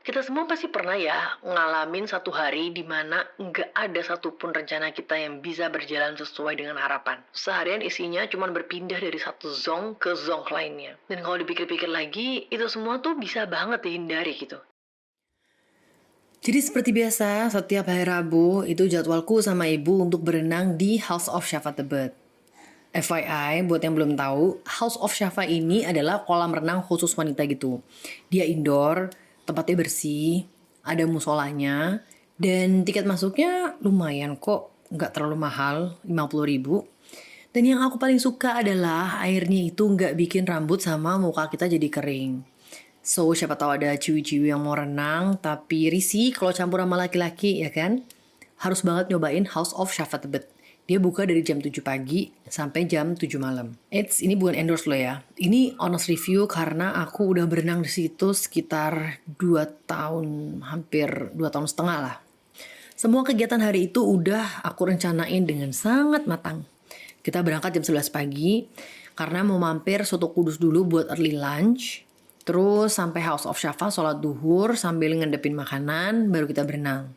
Kita semua pasti pernah ya ngalamin satu hari di mana nggak ada satupun rencana kita yang bisa berjalan sesuai dengan harapan. Seharian isinya cuma berpindah dari satu zong ke zong lainnya. Dan kalau dipikir-pikir lagi, itu semua tuh bisa banget dihindari gitu. Jadi seperti biasa, setiap hari Rabu itu jadwalku sama ibu untuk berenang di House of Shafa Tebet. FYI, buat yang belum tahu, House of Shafa ini adalah kolam renang khusus wanita gitu. Dia indoor, tempatnya bersih, ada musolanya, dan tiket masuknya lumayan kok, nggak terlalu mahal, 50.000. Dan yang aku paling suka adalah airnya itu nggak bikin rambut sama muka kita jadi kering. So, siapa tahu ada ciwi-ciwi yang mau renang, tapi risih kalau campur sama laki-laki, ya kan? Harus banget nyobain House of Shafa Tebet. Dia buka dari jam 7 pagi sampai jam 7 malam. Ini bukan endorse lo ya. Ini honest review karena aku udah berenang di situ sekitar 2 tahun, hampir 2 tahun setengah lah. Semua kegiatan hari itu udah aku rencanain dengan sangat matang. Kita berangkat jam 11 pagi karena mau mampir Soto Kudus dulu buat early lunch. Terus sampai House of Shafa sholat duhur sambil ngedepin makanan baru kita berenang.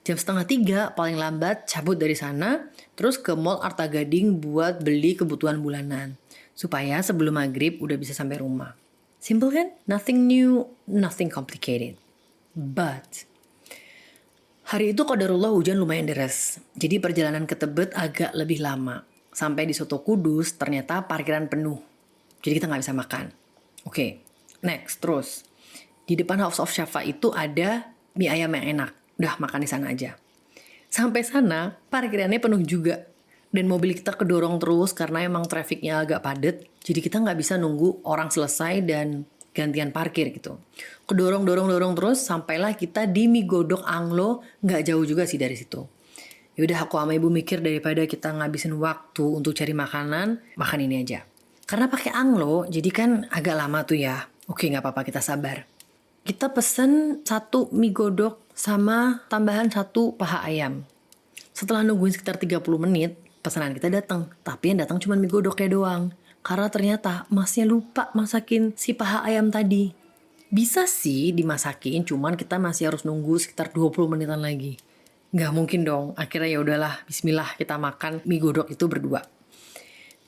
Jam setengah 3 paling lambat cabut dari sana. Terus ke Mall Arta Gading buat beli kebutuhan bulanan. Supaya sebelum maghrib udah bisa sampai rumah. Simple kan? Nothing new, nothing complicated. But hari itu qadarullah hujan lumayan deras. Jadi perjalanan ke Tebet agak lebih lama. Sampai di Soto Kudus ternyata parkiran penuh. Jadi kita nggak bisa makan. Oke, next terus. Di depan House of Shafa itu ada mie ayam yang enak. Udah makan di sana aja. Sampai sana parkirannya penuh juga. Dan mobil kita kedorong terus karena emang trafficnya agak padat. Jadi kita nggak bisa nunggu orang selesai dan gantian parkir gitu. Kedorong terus sampailah kita di Mie Godok Anglo, nggak jauh juga sih dari situ. Yaudah aku sama ibu mikir daripada kita ngabisin waktu untuk cari makanan, makan ini aja. Karena pakai Anglo, jadi kan agak lama tuh ya. Oke, nggak apa-apa, kita sabar. Kita pesen 1 mie godok sama tambahan 1 paha ayam. Setelah nungguin sekitar 30 menit, pesanan kita datang. Tapi yang datang cuma mie godoknya doang. Karena ternyata masnya lupa masakin si paha ayam tadi. Bisa sih dimasakin, cuman kita masih harus nunggu sekitar 20 menitan lagi. Nggak mungkin dong, akhirnya ya udahlah, bismillah kita makan mie godok itu berdua.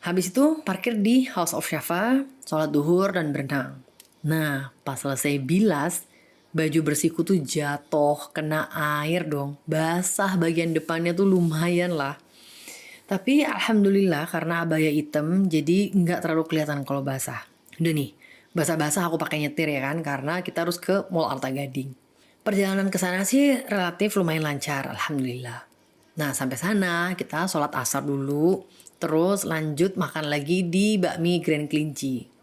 Habis itu parkir di House of Shafa, sholat duhur dan berenang. Nah, pas selesai bilas, baju bersihku tuh jatuh, kena air dong. Basah bagian depannya tuh lumayan lah. Tapi alhamdulillah karena abaya hitam, jadi nggak terlalu kelihatan kalau basah. Udah nih, basah-basah aku pakai nyetir ya kan, karena kita harus ke Mall Arta Gading. Perjalanan ke sana sih relatif lumayan lancar, alhamdulillah. Nah, sampai sana kita sholat asar dulu, terus lanjut makan lagi di bakmi Grand Kelinci.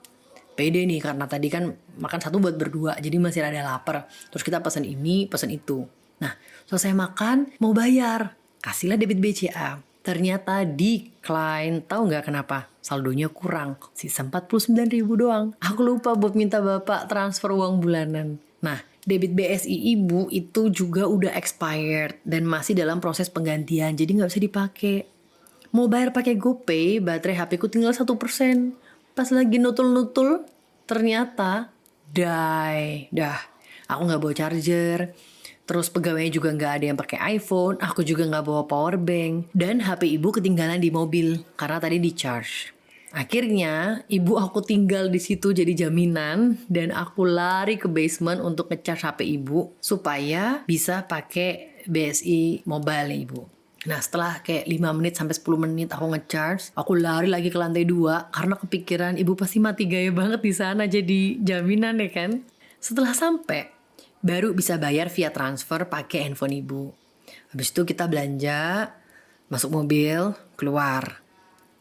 Pede nih karena tadi kan makan satu buat berdua, jadi masih ada lapar. Terus kita pesan ini, pesan itu. Nah, selesai makan, mau bayar. Kasihlah debit BCA. Ternyata decline, tahu nggak kenapa? Saldonya kurang, sisa 49.000 doang. Aku lupa buat minta bapak transfer uang bulanan. Nah, debit BSI ibu itu juga udah expired dan masih dalam proses penggantian, jadi nggak bisa dipakai. Mau bayar pakai GoPay, baterai HP ku tinggal 1%. Pas lagi nutul-nutul, ternyata die. Dah, aku nggak bawa charger. Terus pegawainya juga nggak ada yang pakai iPhone, aku juga nggak bawa power bank. Dan HP ibu ketinggalan di mobil, karena tadi di charge. Akhirnya, ibu aku tinggal di situ jadi jaminan dan aku lari ke basement untuk ngecharge HP ibu supaya bisa pakai BSI mobile ibu. Nah setelah kayak 5 menit sampai 10 menit aku ngecharge, aku lari lagi ke lantai 2 karena kepikiran ibu pasti mati gaya banget di sana jadi jaminan ya kan. Setelah sampai, baru bisa bayar via transfer pakai handphone ibu. Habis itu kita belanja, masuk mobil, keluar.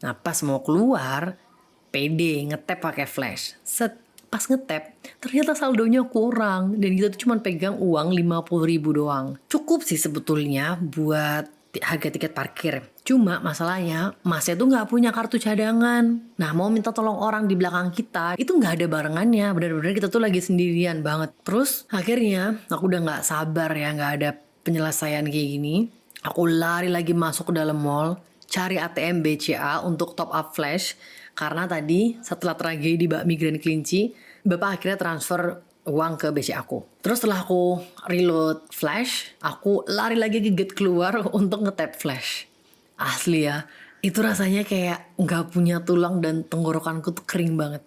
Nah pas mau keluar, pede ngetap pakai flash. Pas ngetap, ternyata saldonya kurang dan kita tuh cuma pegang uang 50.000 doang. Cukup sih sebetulnya buat harga tiket parkir. Cuma masalahnya masnya tuh nggak punya kartu cadangan. Nah mau minta tolong orang di belakang kita itu nggak ada barengannya. Bener-bener kita tuh lagi sendirian banget. Terus akhirnya aku udah nggak sabar ya nggak ada penyelesaian kayak gini. Aku lari lagi masuk ke dalam mall, cari ATM BCA untuk top up flash. Karena tadi setelah tragedi bakmi Grand Kelinci, bapak akhirnya transfer uang ke BC aku. Terus setelah aku reload flash, aku lari lagi gigit keluar untuk nge-tap flash. Asli ya, itu rasanya kayak nggak punya tulang dan tenggorokanku tuh kering banget.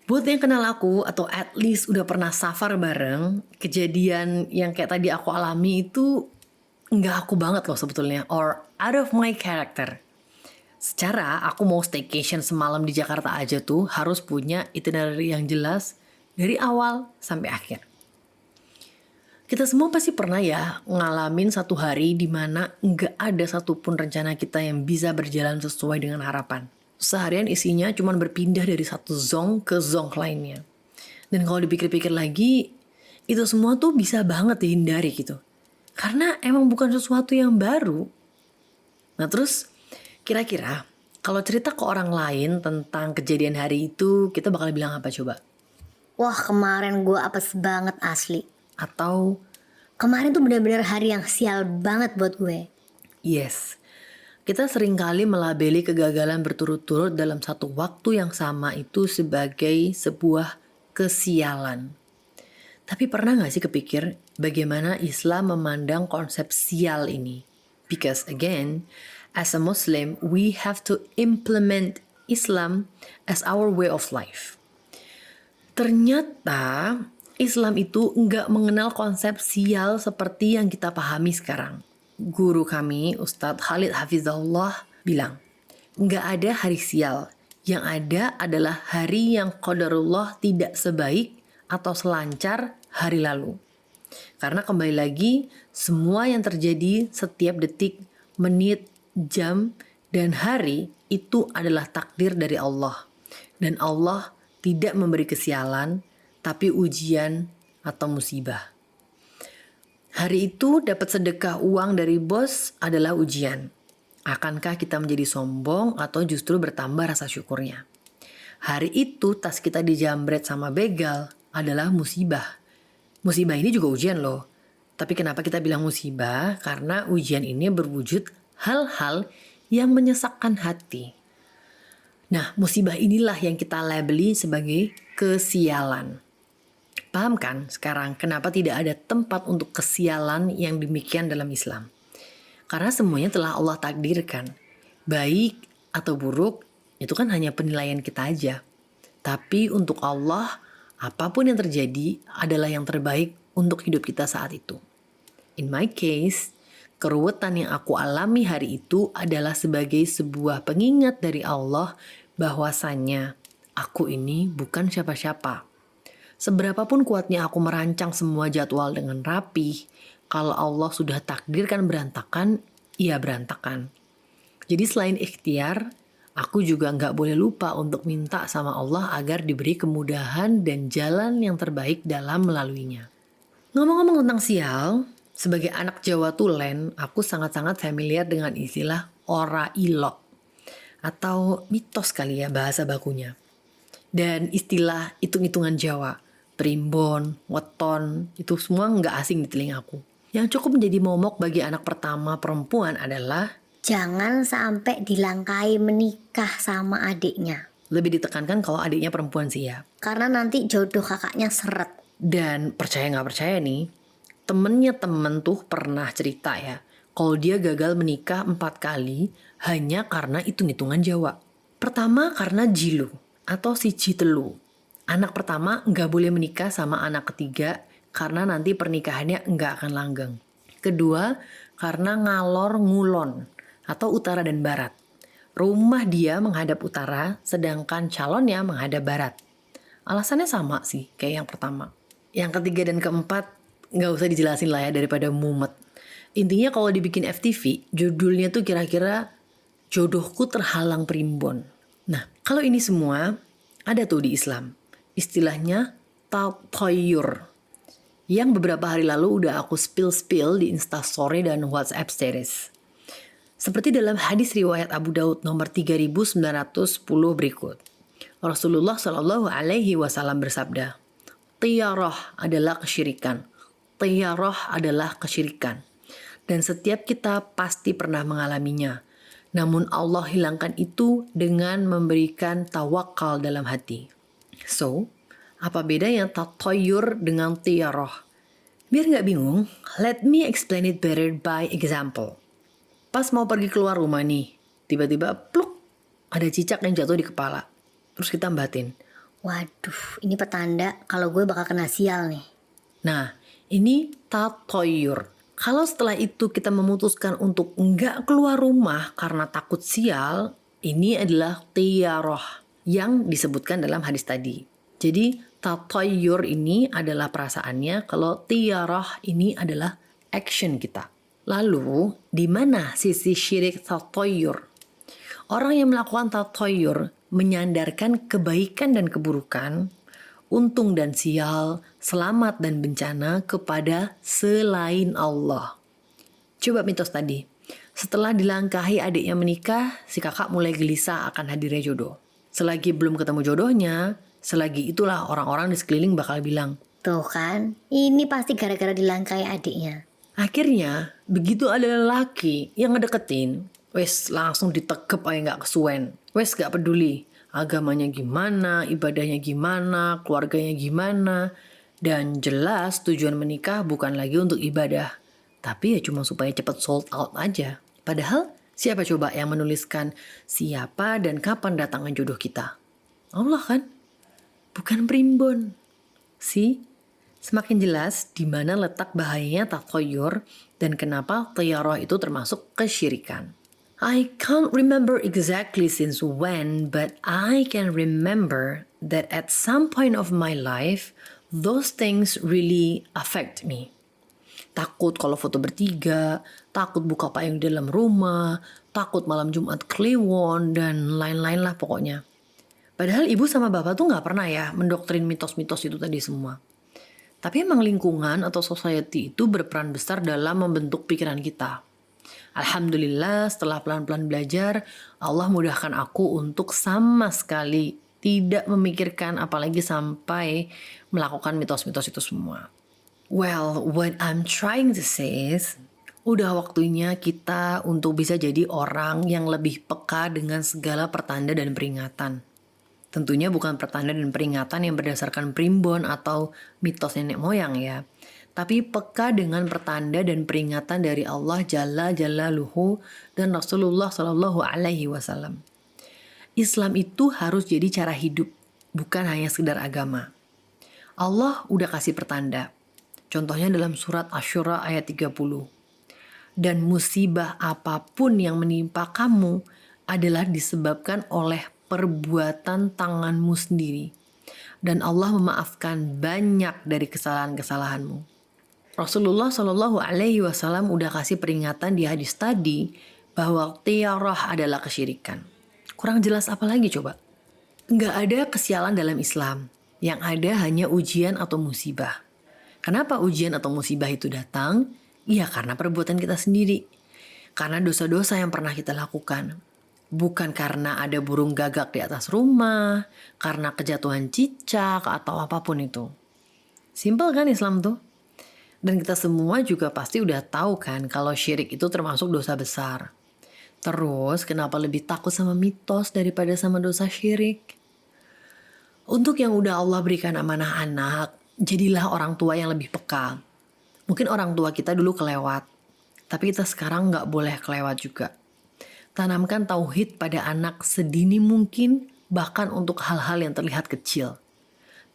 Buat yang kenal aku atau at least udah pernah safar bareng, kejadian yang kayak tadi aku alami itu nggak aku banget loh sebetulnya, or out of my character. Secara aku mau staycation semalam di Jakarta aja tuh harus punya itinerary yang jelas dari awal sampai akhir. Kita semua pasti pernah ya ngalamin satu hari di mana nggak ada satupun rencana kita yang bisa berjalan sesuai dengan harapan. Seharian isinya cuma berpindah dari satu zone ke zone lainnya. Dan kalau dipikir-pikir lagi, itu semua tuh bisa banget dihindari gitu. Karena emang bukan sesuatu yang baru. Nah terus, kira-kira kalau cerita ke orang lain tentang kejadian hari itu, kita bakal bilang apa coba? Wah, kemarin gue apes banget asli. Atau, Kemarin tuh benar-benar hari yang sial banget buat gue. yes, kita seringkali melabeli kegagalan berturut-turut dalam satu waktu yang sama itu sebagai sebuah kesialan. Tapi pernah gak sih kepikir bagaimana Islam memandang konsep sial ini? Because again, as a Muslim, we have to implement Islam as our way of life. Ternyata Islam itu nggak mengenal konsep sial seperti yang kita pahami sekarang. Guru kami, Ustadz Khalid Hafizahullah, bilang, nggak ada hari sial. Yang ada adalah hari yang qadarullah tidak sebaik atau selancar hari lalu. Karena kembali lagi, semua yang terjadi setiap detik, menit, jam, dan hari itu adalah takdir dari Allah. Dan Allah tidak memberi kesialan, tapi ujian atau musibah. Hari itu dapat sedekah uang dari bos adalah ujian. Akankah kita menjadi sombong atau justru bertambah rasa syukurnya? Hari itu tas kita dijambret sama begal adalah musibah. Musibah ini juga ujian loh. Tapi kenapa kita bilang musibah? Karena ujian ini berwujud hal-hal yang menyesakkan hati. Nah, musibah inilah yang kita labeli sebagai kesialan. Paham kan sekarang kenapa tidak ada tempat untuk kesialan yang demikian dalam Islam? Karena semuanya telah Allah takdirkan. Baik atau buruk itu kan hanya penilaian kita aja. Tapi untuk Allah, apapun yang terjadi adalah yang terbaik untuk hidup kita saat itu. In my case, keruwetan yang aku alami hari itu adalah sebagai sebuah pengingat dari Allah bahwasannya aku ini bukan siapa-siapa. Seberapapun kuatnya aku merancang semua jadwal dengan rapi, kalau Allah sudah takdirkan berantakan, ya berantakan. Jadi selain ikhtiar, aku juga nggak boleh lupa untuk minta sama Allah agar diberi kemudahan dan jalan yang terbaik dalam melaluinya. Ngomong-ngomong tentang sial, sebagai anak Jawa Tulen, aku sangat-sangat familiar dengan istilah ora ilok atau mitos kali ya bahasa bakunya. Dan istilah hitung-hitungan Jawa, primbon, weton, itu semua nggak asing di telingaku. Yang cukup menjadi momok bagi anak pertama perempuan adalah Jangan sampai dilangkai menikah sama adiknya. lebih ditekankan kalau adiknya perempuan sih ya. Karena nanti jodoh kakaknya seret. Dan percaya nggak percaya nih, temennya temen tuh pernah cerita ya, kalau dia gagal menikah 4 kali hanya karena hitung-hitungan Jawa. Pertama karena jilu atau siji telu. Anak pertama nggak boleh menikah sama anak ketiga karena nanti pernikahannya nggak akan langgeng. Kedua, karena ngalor ngulon atau utara dan barat. Rumah dia menghadap utara, sedangkan calonnya menghadap barat. Alasannya sama sih kayak yang pertama. Yang ketiga dan keempat nggak usah dijelasin lah ya daripada mumet. Intinya kalau dibikin FTV, judulnya tuh kira-kira jodohku terhalang primbon. Nah, kalau ini semua ada tuh di Islam. Istilahnya tatoyur. Yang beberapa hari lalu udah aku spill di Instastory dan WhatsApp status. Seperti dalam hadis riwayat Abu Daud nomor 3910 berikut. Rasulullah Shallallahu Alaihi Wasallam bersabda, "Tiyarah adalah kesyirikan. Tiyarah adalah kesyirikan. Dan setiap kita pasti pernah mengalaminya. Namun Allah hilangkan itu dengan memberikan tawakal dalam hati." So, Apa bedanya tatoyur dengan tiaroh? Biar nggak bingung, let me explain it better by example. Pas mau pergi keluar rumah nih, tiba-tiba pluk, ada cicak yang jatuh di kepala. Terus kita batin. Waduh, ini petanda kalau gue bakal kena sial nih. Nah, ini tatoyur. Kalau setelah itu kita memutuskan untuk nggak keluar rumah karena takut sial, ini adalah tiaroh yang disebutkan dalam hadis tadi. Jadi tatoyur ini adalah perasaannya, kalau tiaroh ini adalah action kita. Lalu, di mana sisi syirik tatoyur? Orang yang melakukan tatoyur menyandarkan kebaikan dan keburukan, untung dan sial, selamat dan bencana kepada selain Allah. Coba mitos tadi. Setelah dilangkahi adiknya menikah, si kakak mulai gelisah akan hadirnya jodoh. Selagi belum ketemu jodohnya, selagi itulah orang-orang di sekeliling bakal bilang, Tuh kan, ini pasti gara-gara dilangkai adiknya. akhirnya, begitu ada lelaki yang ngedeketin, wes langsung ditekep aja gak kesuwen. Wes gak peduli agamanya gimana, ibadahnya gimana, keluarganya gimana. Dan jelas tujuan menikah bukan lagi untuk ibadah, tapi ya cuma supaya cepat sold out aja. Padahal siapa coba yang menuliskan siapa dan kapan datangnya jodoh kita? Allah kan? Bukan primbon. Semakin jelas di mana letak bahayanya tatoyur dan kenapa tiaroh itu termasuk kesyirikan. I can't remember exactly since when, but I can remember that at some point of my life, those things really affect me. Takut kalau foto bertiga, takut buka payung di dalam rumah, takut malam Jumat kliwon, dan lain-lain lah pokoknya. Padahal ibu sama bapak tuh gak pernah ya mendoktrin mitos-mitos itu tadi semua. Tapi emang lingkungan atau society itu berperan besar dalam membentuk pikiran kita. Alhamdulillah setelah pelan-pelan belajar, Allah mudahkan aku untuk sama sekali tidak memikirkan apalagi sampai melakukan mitos-mitos itu semua. Well, what I'm trying to say is, udah waktunya kita untuk bisa jadi orang yang lebih peka dengan segala pertanda dan peringatan. Tentunya bukan pertanda dan peringatan yang berdasarkan primbon atau mitos nenek moyang ya. Tapi peka dengan pertanda dan peringatan dari Allah Jalla Jalaluhu dan Rasulullah Shallallahu Alaihi Wasallam. Islam itu harus jadi cara hidup, bukan hanya sekedar agama. Allah udah kasih pertanda. Contohnya dalam surat Asy-Syura ayat 30. Dan musibah apapun yang menimpa kamu adalah disebabkan oleh perbuatan tanganmu sendiri. Dan Allah memaafkan banyak dari kesalahan-kesalahanmu. Rasulullah Shallallahu Alaihi Wasallam udah kasih peringatan di hadis tadi bahwa tiaroh adalah kesyirikan. Kurang jelas apa lagi coba? Nggak ada kesialan dalam Islam. Yang ada hanya ujian atau musibah. Kenapa ujian atau musibah itu datang? Ya karena perbuatan kita sendiri. Karena dosa-dosa yang pernah kita lakukan. Bukan karena ada burung gagak di atas rumah, karena kejatuhan cicak atau apapun itu. Simpel kan Islam tuh? Dan kita semua juga pasti udah tahu kan kalau syirik itu termasuk dosa besar. Terus kenapa lebih takut sama mitos daripada sama dosa syirik? Untuk yang udah Allah berikan amanah anak, jadilah orang tua yang lebih peka. Mungkin orang tua kita dulu kelewat, tapi kita sekarang gak boleh kelewat juga. Tanamkan tauhid pada anak sedini mungkin, bahkan untuk hal-hal yang terlihat kecil.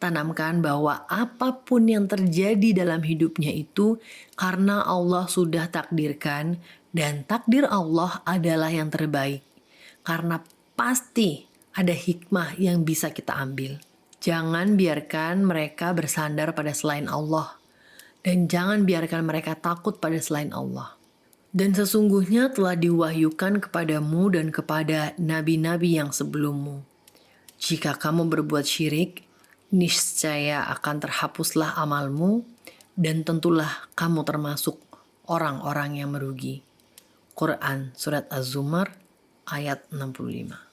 Tanamkan bahwa apapun yang terjadi dalam hidupnya itu karena Allah sudah takdirkan dan takdir Allah adalah yang terbaik. Karena pasti ada hikmah yang bisa kita ambil. Jangan biarkan mereka bersandar pada selain Allah. Dan jangan biarkan mereka takut pada selain Allah. Dan sesungguhnya telah diwahyukan kepadamu dan kepada nabi-nabi yang sebelummu. Jika kamu berbuat syirik, niscaya akan terhapuslah amalmu dan tentulah kamu termasuk orang-orang yang merugi. Quran Surat Az-Zumar ayat 65.